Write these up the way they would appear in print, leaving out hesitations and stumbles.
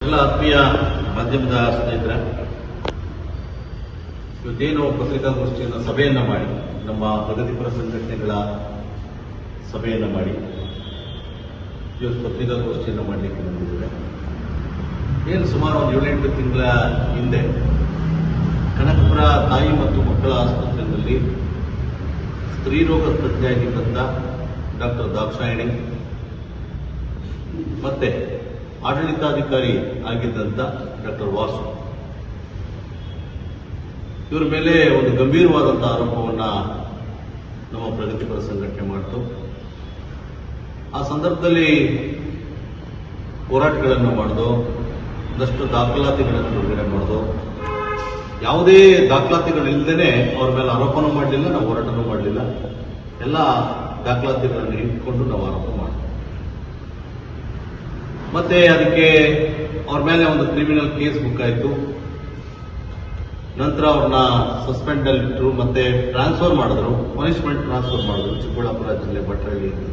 ಎಲ್ಲ ಆತ್ಮೀಯ ಮಾಧ್ಯಮದ ಸ್ನೇಹಿತರ, ಇವತ್ತೇನು ಪತ್ರಿಕಾಗೋಷ್ಠಿಯನ್ನು ಸಭೆಯನ್ನು ಮಾಡಿ ನಮ್ಮ ಪ್ರಗತಿಪರ ಸಂಘಟನೆಗಳ ಸಭೆಯನ್ನು ಮಾಡಿ ಇವತ್ತು ಪತ್ರಿಕಾಗೋಷ್ಠಿಯನ್ನು ಮಾಡಲಿಕ್ಕೆ ಬಂದಿದ್ದೇವೆ. ಏನು ಸುಮಾರು ಒಂದು 7-8 ತಿಂಗಳ ಹಿಂದೆ ಕನಕಪುರ ತಾಯಿ ಮತ್ತು ಮಕ್ಕಳ ಆಸ್ಪತ್ರೆಯಲ್ಲಿ ಸ್ತ್ರೀರೋಗ ತಜ್ಞೆಯಾಗಿದ್ದಂಥ ಡಾಕ್ಟರ್ ದಾಕ್ಷಾಯಿಣಿ ಮತ್ತೆ ಆಡಳಿತಾಧಿಕಾರಿ ಆಗಿದ್ದಂಥ ಡಾಕ್ಟರ್ ವಾಸು ಇವರ ಮೇಲೆ ಒಂದು ಗಂಭೀರವಾದಂಥ ಆರೋಪವನ್ನು ನಮ್ಮ ಪ್ರಗತಿಪರ ಸಂಘಟನೆ ಮಾಡಿತು. ಆ ಸಂದರ್ಭದಲ್ಲಿ ಹೋರಾಟಗಳನ್ನು ಮಾಡಿದು, ಒಂದಷ್ಟು ದಾಖಲಾತಿಗಳನ್ನು ಬಿಡುಗಡೆ ಮಾಡಿದು. ಯಾವುದೇ ದಾಖಲಾತಿಗಳಿಲ್ಲದೇ ಅವ್ರ ಮೇಲೆ ಆರೋಪನೂ ಮಾಡಲಿಲ್ಲ, ನಾವು ಹೋರಾಟನೂ ಮಾಡಲಿಲ್ಲ. ಎಲ್ಲ ದಾಖಲಾತಿಗಳನ್ನು ಇಟ್ಕೊಂಡು ನಾವು ಆರೋಪ ಮಾಡಿದ್ವಿ. ಮತ್ತೆ ಅದಕ್ಕೆ ಅವ್ರ ಮೇಲೆ ಒಂದು ಕ್ರಿಮಿನಲ್ ಕೇಸ್ ಬುಕ್ ಆಯಿತು. ನಂತರ ಅವ್ರನ್ನ ಸಸ್ಪೆಂಡ್ ಅಲ್ಲಿ ಇಟ್ಟರು, ಮತ್ತೆ ಟ್ರಾನ್ಸ್ಫರ್ ಮಾಡಿದ್ರು, ಪನಿಷ್ಮೆಂಟ್ ಟ್ರಾನ್ಸ್ಫರ್ ಮಾಡಿದ್ರು ಚಿಕ್ಕಬಳ್ಳಾಪುರ ಜಿಲ್ಲೆ ಭಟ್ರಳ್ಳಿ ಅಂತ.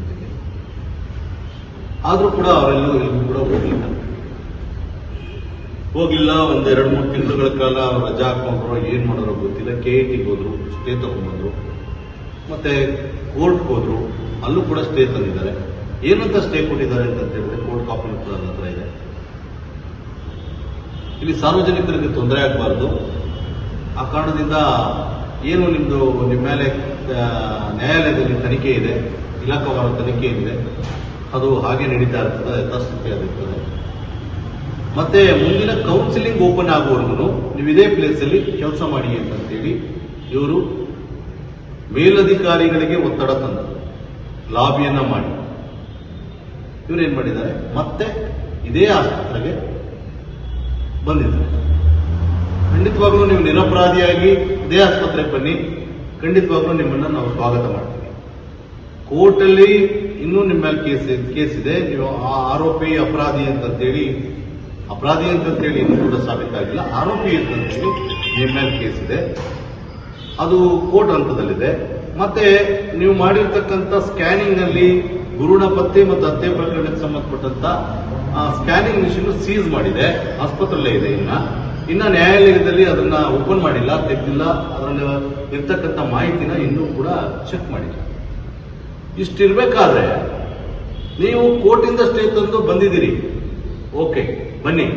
ಆದ್ರೂ ಕೂಡ ಅವರೆಲ್ಲೂ ಎಲ್ಲಿಗೂ ಕೂಡ ಹೋಗ್ಲಿಲ್ಲ. ಒಂದು 2-3 ತಿಂಗಳ ಕಾಲ ಅವ್ರು ರಜಾ ಹಾಕೊಂಡ್ರು, ಏನ್ ಮಾಡಿದ್ರು ಗೊತ್ತಿಲ್ಲ. KITಗೆ ಹೋದ್ರು, ಸ್ಟೇ ತಗೊಂಡ್ಬಂದ್ರು, ಮತ್ತೆ ಕೋರ್ಟ್ಗೆ ಹೋದ್ರು, ಅಲ್ಲೂ ಕೂಡ ಸ್ಟೇ ತಂದಿದ್ದಾರೆ. ಏನಂತ ಸ್ಟೇ ಕೊಟ್ಟಿದ್ದಾರೆ ಅಂತ ಹೇಳಿದ್ರೆ ಕೋರ್ಟ್ ಕಾಪಿ ಕೂಡ ನನ್ನ ಹತ್ರ ಇದೆ. ಇಲ್ಲಿ ಸಾರ್ವಜನಿಕರಿಗೆ ತೊಂದರೆ ಆಗಬಾರ್ದು, ಆ ಕಾರಣದಿಂದ ಏನು ನಿಮ್ಮ ಮೇಲೆ ನ್ಯಾಯಾಲಯದಲ್ಲಿ ತನಿಖೆ ಇದೆ, ಇಲಾಖಾವಾರ ತನಿಖೆ ಇದೆ, ಅದು ಹಾಗೆ ನಡೀತಾ ಇರ್ತದೆ, ಯಥಾಸ್ಥಿತಿ ಆಗಿರ್ತದೆ. ಮತ್ತೆ ಮುಂದಿನ ಕೌನ್ಸಿಲಿಂಗ್ ಓಪನ್ ಆಗುವವರೆಗೂ ನೀವು ಇದೇ ಪ್ಲೇಸ್ ಅಲ್ಲಿ ಕೆಲಸ ಮಾಡಿ ಅಂತೇಳಿ ಇವರು ಮೇಲಧಿಕಾರಿಗಳಿಗೆ ಒತ್ತಡ ತಂದರು, ಲಾಬಿಯನ್ನ ಮಾಡಿ ಇವರೇನ್ ಮಾಡಿದ್ದಾರೆ, ಮತ್ತೆ ಇದೇ ಆಸ್ಪತ್ರೆಗೆ ಬಂದಿದ್ದಾರೆ. ಖಂಡಿತವಾಗ್ಲೂ ನೀವು ನಿರಪರಾಧಿಯಾಗಿ ಇದೇ ಆಸ್ಪತ್ರೆಗೆ ಬನ್ನಿ, ಖಂಡಿತವಾಗ್ಲೂ ನಿಮ್ಮನ್ನ ನಾವು ಸ್ವಾಗತ ಮಾಡ್ತೀವಿ. ಕೋರ್ಟಲ್ಲಿ ಇನ್ನೂ ನಿಮ್ಮ ಮೇಲೆ ಕೇಸ್ ಇದೆ, ನೀವು ಆರೋಪಿ ಅಪರಾಧಿ ಅಂತೇಳಿ ಇನ್ನೂ ಕೂಡ ಸಾಬೀತಾಗಿಲ್ಲ. ಆರೋಪಿ ಅಂತೇಳಿ ನಿಮ್ಮ ಮೇಲೆ ಕೇಸ್ ಇದೆ, ಅದು ಕೋರ್ಟ್ ಹಂತದಲ್ಲಿದೆ. ಮತ್ತೆ ನೀವು ಮಾಡಿರ್ತಕ್ಕಂಥ ಸ್ಕ್ಯಾನಿಂಗ್ ನಲ್ಲಿ ಭ್ರೂಣ ಪತ್ತೆ ಮತ್ತು ಹತ್ಯೆ ಪ್ರಕರಣಕ್ಕೆ ಸಂಬಂಧಪಟ್ಟಂತ ಸ್ಕ್ಯಾನಿಂಗ್ ಮಿಷಿನ್ ಸೀಸ್ ಮಾಡಿದೆ, ಆಸ್ಪತ್ರೆಯಲ್ಲೇ ಇದೆ. ಇನ್ನ ನ್ಯಾಯಾಲಯದಲ್ಲಿ ಅದನ್ನ ಓಪನ್ ಮಾಡಿಲ್ಲ, ತೆಗೆದಿಲ್ಲ, ಅದರಲ್ಲಿ ಇರ್ತಕ್ಕಂಥ ಮಾಹಿತಿನ ಇನ್ನೂ ಕೂಡ ಚೆಕ್ ಮಾಡಿಲ್ಲ. ಇಷ್ಟಿರ್ಬೇಕಾದ್ರೆ ನೀವು ಕೋರ್ಟಿಂದ ಸ್ಟೇ ತಂದು ಬಂದಿದ್ದೀರಿ, ಓಕೆ ಬನ್ನಿ,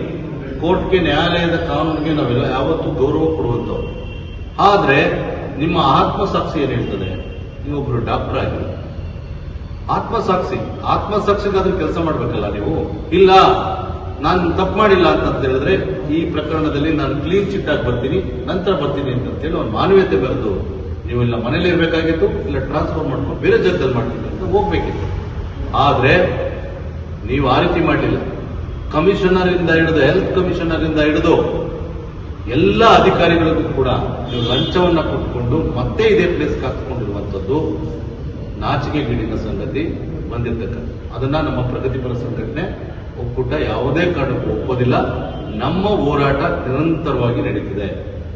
ಕೋರ್ಟ್ಗೆ ನ್ಯಾಯಾಲಯದ ಕಾನೂನಿಗೆ ನಾವೆಲ್ಲ ಯಾವತ್ತೂ ಗೌರವ ಕೊಡುವಂಥವ್ರು. ಆದ್ರೆ ನಿಮ್ಮ ಆತ್ಮಸಾಕ್ಷಿ ಏನ್ ಹೇಳ್ತದೆ, ನೀವೊಬ್ರು ಡಾಕ್ಟರ್ ಆಗಿ ಆತ್ಮಸಾಕ್ಷಿಗಾದ್ರೂ ಕೆಲಸ ಮಾಡ್ಬೇಕಲ್ಲ ನೀವು. ಇಲ್ಲ ನಾನು ತಪ್ಪು ಮಾಡಿಲ್ಲ ಅಂತ ಹೇಳಿದ್ರೆ ಈ ಪ್ರಕರಣದಲ್ಲಿ ನಾನು ಕ್ಲೀನ್ ಚಿಟ್ ಆಗಿ ಬರ್ತೀನಿ, ನಂತರ ಬರ್ತೀನಿ ಅಂತೇಳಿ ಒಂದು ಮಾನವೀಯತೆ ಬರೆದು ನೀವೆಲ್ಲ ಮನೇಲಿ ಇರಬೇಕಾಗಿತ್ತು, ಇಲ್ಲ ಟ್ರಾನ್ಸ್ಫರ್ ಮಾಡ್ಕೊಂಡು ಬೇರೆ ಜಾಗದಲ್ಲಿ ಮಾಡ್ತೀನಿ ಅಂತ ಹೋಗ್ಬೇಕಿತ್ತು. ಆದ್ರೆ ನೀವು ಆ ರೀತಿ ಮಾಡಲಿಲ್ಲ. ಕಮಿಷನರ್ ಇಂದ ಹಿಡಿದು, ಹೆಲ್ತ್ ಕಮಿಷನರ್ ಇಂದ ಹಿಡಿದು ಎಲ್ಲ ಅಧಿಕಾರಿಗಳಿಗೂ ಕೂಡ ನೀವು ಲಂಚವನ್ನ ಕೊಟ್ಕೊಂಡು ಮತ್ತೆ ಇದೇ ಪ್ಲೇಸ್ಗೆ ಹಾಕಿಕೊಂಡಿರುವಂಥದ್ದು ನಾಚಿಕೆಗೇಡಿನ ಸಂಗತಿ ಬಂದಿರ್ತಕ್ಕಂಥ. ಅದನ್ನ ನಮ್ಮ ಪ್ರಗತಿಪರ ಸಂಘಟನೆ ಒಕ್ಕೂಟ ಯಾವುದೇ ಕಾರಣಕ್ಕೂ ಒಪ್ಪೋದಿಲ್ಲ. ನಮ್ಮ ಹೋರಾಟ ನಿರಂತರವಾಗಿ ನಡೀತಿದೆ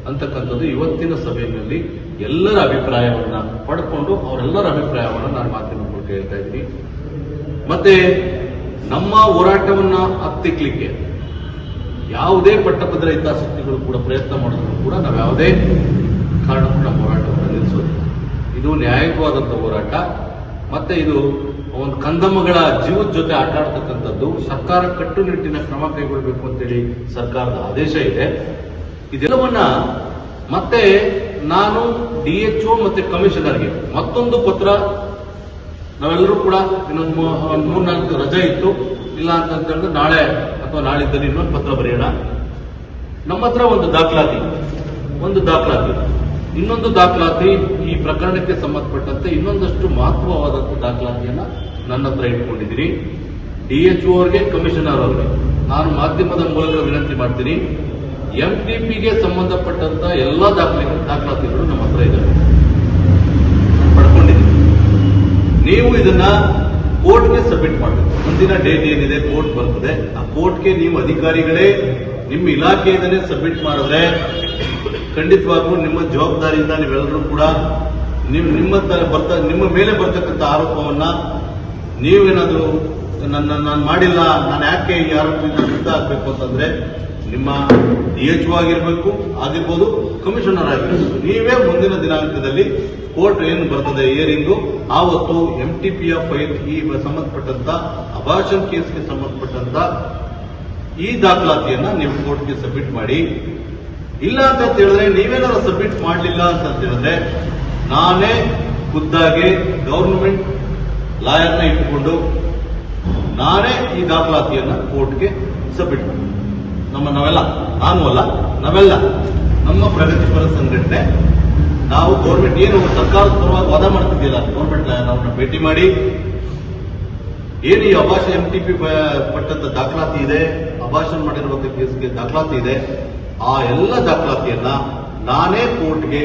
ಅಂತಕ್ಕಂಥದ್ದು ಇವತ್ತಿನ ಸಭೆಯಲ್ಲಿ ಎಲ್ಲರ ಅಭಿಪ್ರಾಯವನ್ನ ಪಡ್ಕೊಂಡು ಅವರೆಲ್ಲರ ಅಭಿಪ್ರಾಯವನ್ನ ನಾನು ಮಾತಿನ ಮೂಲಕ ಹೇಳ್ತಾ ಇದ್ದೀನಿ. ಮತ್ತೆ ನಮ್ಮ ಹೋರಾಟವನ್ನ ಹತ್ತಿಕ್ಲಿಕ್ಕೆ ಯಾವುದೇ ಪಟ್ಟಭದ್ರ ಹಿತಾಸಕ್ತಿಗಳು ಕೂಡ ಪ್ರಯತ್ನ ಮಾಡಿದ್ರು ಕೂಡ ನಾವು ಯಾವುದೇ ಕಾರಣಕ್ಕೂ ನಮ್ಮ ಹೋರಾಟವನ್ನು ನಿಲ್ಲಿಸೋದಿಲ್ಲ. ಇದು ನ್ಯಾಯಯುತವಾದಂಥ ಹೋರಾಟ. ಮತ್ತೆ ಇದು ಒಂದು ಕಂದಮ್ಮಗಳ ಜೀವದ ಜೊತೆ ಆಟ ಆಡ್ತಕ್ಕಂಥದ್ದು. ಸರ್ಕಾರ ಕಟ್ಟುನಿಟ್ಟಿನ ಕ್ರಮ ಕೈಗೊಳ್ಳಬೇಕು ಅಂತೇಳಿ ಸರ್ಕಾರದ ಆದೇಶ ಇದೆ. ಇದೆಲ್ಲವನ್ನ ಮತ್ತೆ ನಾನು DHO ಮತ್ತೆ ಕಮಿಷನರ್ಗೆ ಮತ್ತೊಂದು ಪತ್ರ, ನಾವೆಲ್ಲರೂ ಕೂಡ ಇನ್ನೊಂದು 3-4 ರಜೆ ಇತ್ತು, ಇಲ್ಲ ಅಂತ ಹೇಳಿದ್ರೆ ನಾಳೆ ಅಥವಾ ನಾಳಿದ್ದಲ್ಲಿ ಇನ್ನೊಂದು ಪತ್ರ ಬರೆಯೋಣ. ನಮ್ಮ ಹತ್ರ ಒಂದು ದಾಖಲಾತಿ, ಇನ್ನೊಂದು ದಾಖಲಾತಿ ಈ ಪ್ರಕರಣಕ್ಕೆ ಸಂಬಂಧಪಟ್ಟಂತೆ ಇನ್ನೊಂದಷ್ಟು ಮಹತ್ವವಾದಂಥ ದಾಖಲಾತಿಯನ್ನ ನನ್ನ ಹತ್ರ ಇಟ್ಕೊಂಡಿದ್ದೀನಿ. DHO ಅವರಿಗೆ, ಕಮಿಷನರ್ ಅವರಿಗೆ ನಾನು ಮಾಧ್ಯಮದ ಮೂಲಕ ವಿನಂತಿ ಮಾಡ್ತೀನಿ, MTPಗೆ ಸಂಬಂಧಪಟ್ಟಂತ ಎಲ್ಲಾ ದಾಖಲಾತಿಗಳು ನಮ್ಮ ಹತ್ರ ಇದ್ದಾವೆ, ಪಡ್ಕೊಂಡಿದ್ದೀನಿ. ನೀವು ಇದನ್ನ ಕೋರ್ಟ್ಗೆ ಸಬ್ಮಿಟ್ ಮಾಡಬೇಕು. ಮುಂದಿನ ಡೇಟ್ ಏನಿದೆ ಕೋರ್ಟ್ ಬರ್ತದೆ, ಆ ಕೋರ್ಟ್ಗೆ ನೀವು ಅಧಿಕಾರಿಗಳೇ ನಿಮ್ಮ ಇಲಾಖೆಯಿಂದಲೇ ಸಬ್ಮಿಟ್ ಮಾಡಿದ್ರೆ ಖಂಡಿತವಾಗ್ಲೂ ನಿಮ್ಮ ಜವಾಬ್ದಾರಿಯಿಂದ ನೀವೆಲ್ಲರೂ ಕೂಡ ನಿಮ್ಮ ಮೇಲೆ ಬರ್ತಕ್ಕಂಥ ಆರೋಪವನ್ನ ನೀವೇನಾದ್ರೂ ನಾನು ಮಾಡಿಲ್ಲ, ನಾನು ಯಾಕೆ ಯಾರು ಸಿದ್ಧ ಆಗ್ಬೇಕು ಅಂತಂದ್ರೆ ನಿಮ್ಮ DHO ಆಗಿರ್ಬೋದು, ಕಮಿಷನರ್ ಆಗಿರ್ಬೋದು, ನೀವೇ ಮುಂದಿನ ದಿನಾಂಕದಲ್ಲಿ ಕೋರ್ಟ್ ಏನು ಬರ್ತದೆ ಹಿಯರಿಂಗು ಆವತ್ತು MTPF ಫೈಲ್ ಈ ಸಂಬಂಧಪಟ್ಟಂತ ಅಬಾರ್ಷನ್ ಕೇಸ್ಗೆ ಸಂಬಂಧಪಟ್ಟಂತ ಈ ದಾಖಲಾತಿಯನ್ನ ನೀವು ಕೋರ್ಟ್ಗೆ ಸಬ್ಮಿಟ್ ಮಾಡಿ. ಇಲ್ಲ ಅಂತ ಹೇಳಿದ್ರೆ ನೀವೇನಾದ್ರು ಸಬ್ಮಿಟ್ ಮಾಡಲಿಲ್ಲ ಅಂತ ಹೇಳಿದ್ರೆ ನಾನೇ ಖುದ್ದಾಗಿ ಗವರ್ನಮೆಂಟ್ ಲಾಯರ್ನ ಇಟ್ಟುಕೊಂಡು ನಾನೇ ಈ ದಾಖಲಾತಿಯನ್ನ ಕೋರ್ಟ್ಗೆ ಸಬ್ಮಿಟ್ ಮಾಡಿ. ನಾವೆಲ್ಲ ನಮ್ಮ ಪ್ರಗತಿಪರ ಸಂಘಟನೆ ನಾವು ಗೌರ್ಮೆಂಟ್ ಏನು ಸರ್ಕಾರದ ಪರವಾಗಿ ವಾದ ಮಾಡ್ತಿದ್ದಿಲ್ಲ, ಗೌರ್ಮೆಂಟ್ ಲಾಯರ್ನ ಭೇಟಿ ಮಾಡಿ ಏನು ಈ ಅಬಾರ್ಷನ್ MTP ಪಟ್ಟಂತ ದಾಖಲಾತಿ ಇದೆ, ಅಬಾರ್ಷನ್ ಮಾಡಿರುವಂತ ಕೇಸ್ಗೆ ದಾಖಲಾತಿ ಇದೆ, ಆ ಎಲ್ಲ ದಾಖಲಾತಿಯನ್ನ ನಾನೇ ಕೋರ್ಟ್ಗೆ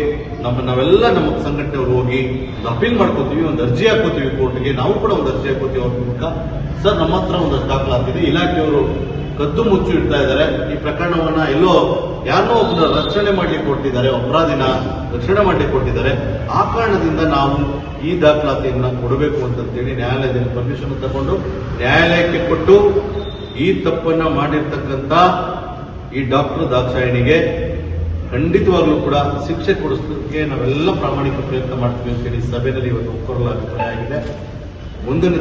ನಾವೆಲ್ಲ ನಮ್ಮ ಸಂಘಟನೆಯವರು ಹೋಗಿ ಒಂದು ಅಪೀಲ್ ಮಾಡ್ಕೋತೀವಿ, ಒಂದು ಅರ್ಜಿ ಹಾಕೋತೀವಿ ಕೋರ್ಟ್ಗೆ. ನಾವು ಕೂಡ ಒಂದು ಅರ್ಜಿ ಹಾಕೋತೀವಿ ಅವ್ರ ಮೂಲಕ. ಸರ್, ನಮ್ಮ ಹತ್ರ ಒಂದಷ್ಟು ದಾಖಲಾತಿ ಇದೆ, ಇಲಾಖೆಯವರು ಕದ್ದು ಮುಚ್ಚು ಇಡ್ತಾ ಇದ್ದಾರೆ, ಈ ಪ್ರಕರಣವನ್ನ ಎಲ್ಲೋ ಯಾರನ್ನೋ ಒಬ್ಬರ ರಕ್ಷಣೆ ಮಾಡ್ಲಿಕ್ಕೆ ಕೊಟ್ಟಿದ್ದಾರೆ, ಅಪರಾಧಿನ ರಕ್ಷಣೆ ಮಾಡ್ಲಿಕ್ಕೆ ಕೊಟ್ಟಿದ್ದಾರೆ, ಆ ಕಾರಣದಿಂದ ನಾವು ಈ ದಾಖಲಾತಿಯನ್ನ ಕೊಡಬೇಕು ಅಂತೇಳಿ ನ್ಯಾಯಾಲಯದಲ್ಲಿ ಪರ್ಮಿಷನ್ ತಗೊಂಡು ನ್ಯಾಯಾಲಯಕ್ಕೆ ಕೊಟ್ಟು ಈ ತಪ್ಪನ್ನ ಮಾಡಿರ್ತಕ್ಕಂಥ ಈ ಡಾಕ್ಟರ್ ದಾಕ್ಷಾಯಿಣಿಗೆ ಖಂಡಿತವಾಗ್ಲೂ ಕೂಡ ಶಿಕ್ಷೆ ಕೊಡಿಸೋದಕ್ಕೆ ನಾವೆಲ್ಲ ಪ್ರಾಮಾಣಿಕ ಪ್ರಯತ್ನ ಮಾಡ್ತೀವಿ ಅಂತೇಳಿ ಸಭೆಯಲ್ಲಿ ಇವತ್ತು ಒಪ್ಪರಲ ಅಭಿಪ್ರಾಯ ಆಗಿದೆ. ಮುಂದಿನ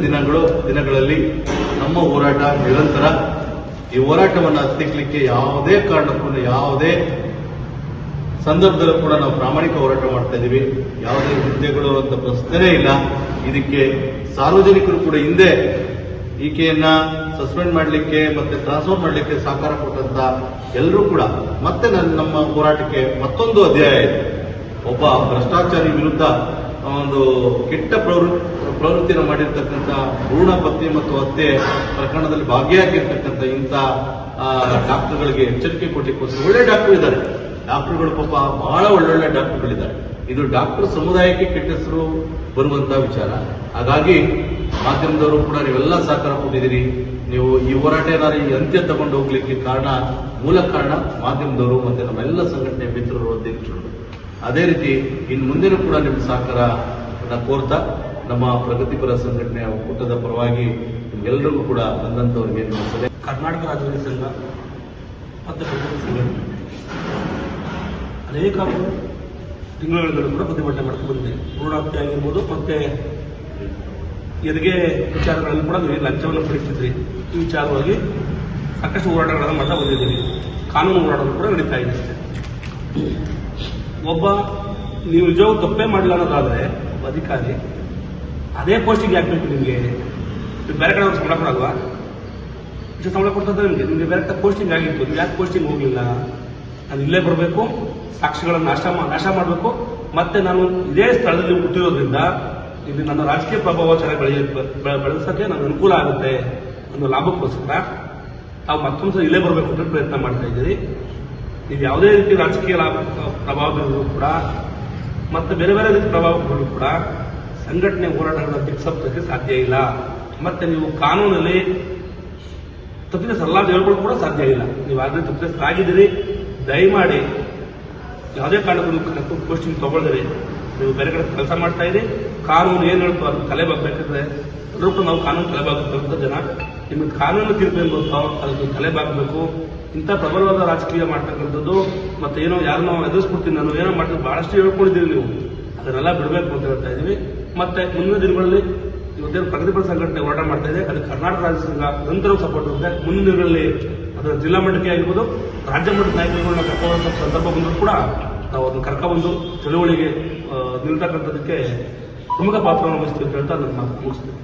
ದಿನಗಳಲ್ಲಿ ನಮ್ಮ ಹೋರಾಟ ನಿರಂತರ. ಈ ಹೋರಾಟವನ್ನು ಹತ್ತಿಕ್ಕಲಿಕ್ಕೆ ಯಾವುದೇ ಕಾರಣಕ್ಕೂ ಯಾವುದೇ ಸಂದರ್ಭದಲ್ಲೂ ಕೂಡ ನಾವು ಪ್ರಾಮಾಣಿಕ ಹೋರಾಟ ಮಾಡ್ತಾ ಇದ್ದೀವಿ. ಯಾವುದೇ ಹುದ್ದೆಗಳು ಅಂತ ಪ್ರಶ್ನೆನೇ ಇಲ್ಲ. ಇದಕ್ಕೆ ಸಾರ್ವಜನಿಕರು ಕೂಡ ಹಿಂದೆ ಈಕೆಯನ್ನ ಸಸ್ಪೆಂಡ್ ಮಾಡಲಿಕ್ಕೆ ಮತ್ತೆ ಟ್ರಾನ್ಸ್ಫರ್ ಮಾಡಲಿಕ್ಕೆ ಸಹಕಾರ ಕೊಟ್ಟಂತ ಎಲ್ಲರೂ ಕೂಡ ಮತ್ತೆ ನಮ್ಮ ಹೋರಾಟಕ್ಕೆ ಮತ್ತೊಂದು ಅಧ್ಯಾಯ ಇದೆ. ಒಬ್ಬ ಭ್ರಷ್ಟಾಚಾರಿ ವಿರುದ್ಧ ಒಂದು ಕೆಟ್ಟ ಪ್ರವೃತ್ತಿಯನ್ನು ಮಾಡಿರ್ತಕ್ಕಂಥ ಭ್ರೂಣ ಪತ್ತೆ ಮತ್ತು ಹತ್ಯೆ ಪ್ರಕರಣದಲ್ಲಿ ಭಾಗಿಯಾಗಿರ್ತಕ್ಕಂಥ ಇಂಥ ಡಾಕ್ಟರ್ಗಳಿಗೆ ಎಚ್ಚರಿಕೆ ಕೊಟ್ಟಕ್ಕೋಸ್ಕರ ಒಳ್ಳೆ ಡಾಕ್ಟರ್ ಇದ್ದಾರೆ, ಡಾಕ್ಟರ್ಗಳು ಪಾಪ ಬಹಳ ಒಳ್ಳೊಳ್ಳೆ ಡಾಕ್ಟರ್ಗಳಿದ್ದಾರೆ. ಇದು ಡಾಕ್ಟರ್ ಸಮುದಾಯಕ್ಕೆ ಕೆಟ್ಟ ಹೆಸರು ಬರುವಂತಹ ವಿಚಾರ. ಹಾಗಾಗಿ ಮಾಧ್ಯಮದವರು ಕೂಡ ನೀವೆಲ್ಲ ಸಹಕಾರ ಕೊಟ್ಟಿದ್ದೀರಿ. ನೀವು ಈ ಹೋರಾಟ ಏನಾದ್ರು ಈ ಅಂತ್ಯ ತಗೊಂಡು ಹೋಗ್ಲಿಕ್ಕೆ ಮೂಲ ಕಾರಣ ಮಾಧ್ಯಮದವರು ಮತ್ತೆ ನಮ್ಮೆಲ್ಲ ಸಂಘಟನೆ ಮಿತ್ರರು, ಅಧ್ಯಕ್ಷರು. ಅದೇ ರೀತಿ ಇನ್ನು ಮುಂದೆನೂ ಕೂಡ ನಿಮ್ಮ ಸಹಕಾರ ಕೋರ್ತಾ ನಮ್ಮ ಪ್ರಗತಿಪರ ಸಂಘಟನೆಯ ಒಕ್ಕೂಟದ ಪರವಾಗಿ ನಿಮ್ಗೆಲ್ಲರಿಗೂ ಕೂಡ ಬಂದಂತವರಿಗೆ ಸಭೆ ಕರ್ನಾಟಕ ರಾಜ್ಯ ಸಂಘ ಮತ್ತು ಪ್ರಗತಿ ಸಂಘಟನೆ ಅನೇಕ ತಿಂಗಳುಗಳು ಕೂಡ ಪ್ರತಿಭಟನೆ ಮಾಡ್ಕೊಂಡು ಬಂದಿದೆ. ಭ್ರೂಣ ಹತ್ಯೆ ಆಗಿರ್ಬೋದು, ಮತ್ತೆ ಹೆರಿಗೆ ವಿಚಾರಗಳಲ್ಲಿ ಕೂಡ ನೀವು ಲಂಚವನ್ನು ಪಡಿತಿದ್ರಿ. ಈ ವಿಚಾರವಾಗಿ ಸಾಕಷ್ಟು ಹೋರಾಟಗಳನ್ನು ಮಾಡ್ತಾ ಬಂದಿದ್ದೀವಿ. ಕಾನೂನು ಹೋರಾಟಗಳು ಕೂಡ ನಡೀತಾ ಇದೆ. ಒಬ್ಬ ನೀವು ನಿಜವಾಗೂ ತಪ್ಪೇ ಮಾಡಿಲ್ಲ ಅನ್ನೋದಾದ್ರೆ ಒಬ್ಬ ಅಧಿಕಾರಿ ಅದೇ ಪೋಸ್ಟಿಗೆ ಹಾಕ್ಬೇಕು. ನಿಮಗೆ ಬೇರೆ ಕಡೆ ಅವ್ರಿಗೆ ಸಂಬಳ ಕೊಡಲ್ವಾ? ಇಷ್ಟು ಸಂಬಳ ಕೊಡ್ತದೆ ನಿಮಗೆ ಬೇರೆ ಪೋಸ್ಟಿಂಗ್ ಆಗಿತ್ತು, ನೀವು ಯಾಕೆ ಪೋಸ್ಟಿಂಗ್ ಹೋಗಲಿಲ್ಲ? ನಾನು ಇಲ್ಲೇ ಬರಬೇಕು, ಸಾಕ್ಷಿಗಳನ್ನು ನಾಶ ಮಾಡಬೇಕು, ಮತ್ತೆ ನಾನು ಇದೇ ಸ್ಥಳದಲ್ಲಿ ಹುಟ್ಟಿರೋದ್ರಿಂದ ಇದು ನನ್ನ ರಾಜಕೀಯ ಪ್ರಭಾವ ಚೆನ್ನಾಗಿ ಬೆಳೆಸೋಕ್ಕೆ ನನಗೆ ಅನುಕೂಲ ಆಗುತ್ತೆ ಅನ್ನೋ ಲಾಭಕ್ಕೋಸ್ಕರ ತಾವು ಮತ್ತೊಂದು ಸಲ ಇಲ್ಲೇ ಬರಬೇಕು ಅಂತ ಪ್ರಯತ್ನ ಮಾಡ್ತಾ ಇದ್ದೀರಿ. ನೀವು ಯಾವುದೇ ರೀತಿ ರಾಜಕೀಯ ಪ್ರಭಾವಗಳು ಕೂಡ ಮತ್ತೆ ಬೇರೆ ಬೇರೆ ರೀತಿ ಪ್ರಭಾವಗಳು ಕೂಡ ಸಂಘಟನೆ ಹೋರಾಟಗಳನ್ನು ದಿಕ್ಸಪ್ಪಕ್ಕೆ ಸಾಧ್ಯ ಇಲ್ಲ. ಮತ್ತೆ ನೀವು ಕಾನೂನಲ್ಲಿ ತಪ್ಪಿತಸ್ಥರಲ್ಲ ಹೇಳ್ಕೊಳ್ಳೋದು ಕೂಡ ಸಾಧ್ಯ ಇಲ್ಲ. ನೀವು ಆಗಲೇ ತಪ್ಪಿತಸ್ಥರಾಗಿದ್ದೀರಿ. ದಯಮಾಡಿ ಯಾವುದೇ ಕಾರಣಕ್ಕೂ ಪೋಸ್ಟಿಂಗ್ ತಗೊಳ್ದಿರಿ. ನೀವು ಬೇರೆ ಕಡೆ ಕೆಲಸ ಮಾಡ್ತಾ ಇರಿ. ಕಾನೂನು ಏನು ಹೇಳ್ತು ಅದು ತಲೆ ಬಾಗಬೇಕಿದ್ರೆ ಎಲ್ಲರೂ ಕೂಡ ನಾವು ಕಾನೂನು ತಲೆ ಬಾಗಬೇಕಂತ ಜನ ನಿಮಗೆ ಕಾನೂನು ತೀರ್ಪು ಏನು ಗೊತ್ತೋ ಅದಕ್ಕೆ ತಲೆ ಬಾಗಬೇಕು. ಇಂಥ ಪ್ರಬಲವಾದ ರಾಜಕೀಯ ಮಾಡ್ತಕ್ಕಂಥದ್ದು ಮತ್ತೆ ಏನೋ ಯಾರನ್ನೋ ಎದುರಿಸ್ಬಿಡ್ತೀನಿ ನಾನು ಏನೋ ಮಾಡ್ತೀನಿ ಬಹಳಷ್ಟು ಹೇಳ್ಕೊಂಡಿದ್ದೀರಿ. ನೀವು ಅದನ್ನೆಲ್ಲ ಬಿಡಬೇಕು ಅಂತ ಹೇಳ್ತಾ ಇದ್ದೀವಿ. ಮತ್ತೆ ಮುಂದಿನ ದಿನಗಳಲ್ಲಿ ಇವತ್ತೇನು ಪ್ರಗತಿಪರ ಸಂಘಟನೆ ಹೋರಾಟ ಮಾಡ್ತಾ ಇದೆ, ಅದಕ್ಕೆ ಕರ್ನಾಟಕ ರಾಜ್ಯ ಸಂಘ ನಿರಂತರ ಸಪೋರ್ಟ್ ಇರುತ್ತೆ. ಮುಂದಿನ ದಿನಗಳಲ್ಲಿ ಅದರ ಜಿಲ್ಲಾ ಮಟ್ಟಕ್ಕೆ ಆಗಿರ್ಬೋದು, ರಾಜ್ಯ ಮಟ್ಟದ ನಾಯಕರುಗಳನ್ನ ಕರ್ಕೊಂಡ ಸಂದರ್ಭ ಬಂದರೂ ಕೂಡ ನಾವು ಅದನ್ನು ಕರ್ಕೊಂಡ್ಬಂದು ಚಳುವಳಿಗೆ ನಿಲ್ತಕ್ಕಂಥದಕ್ಕೆ ಪ್ರಮುಖ ಪಾತ್ರವನ್ನು ವಹಿಸ್ತೀವಿ ಅಂತ ಹೇಳ್ತಾ ನನ್ನ ಮಾತು ಮುಗಿಸ್ತೀವಿ.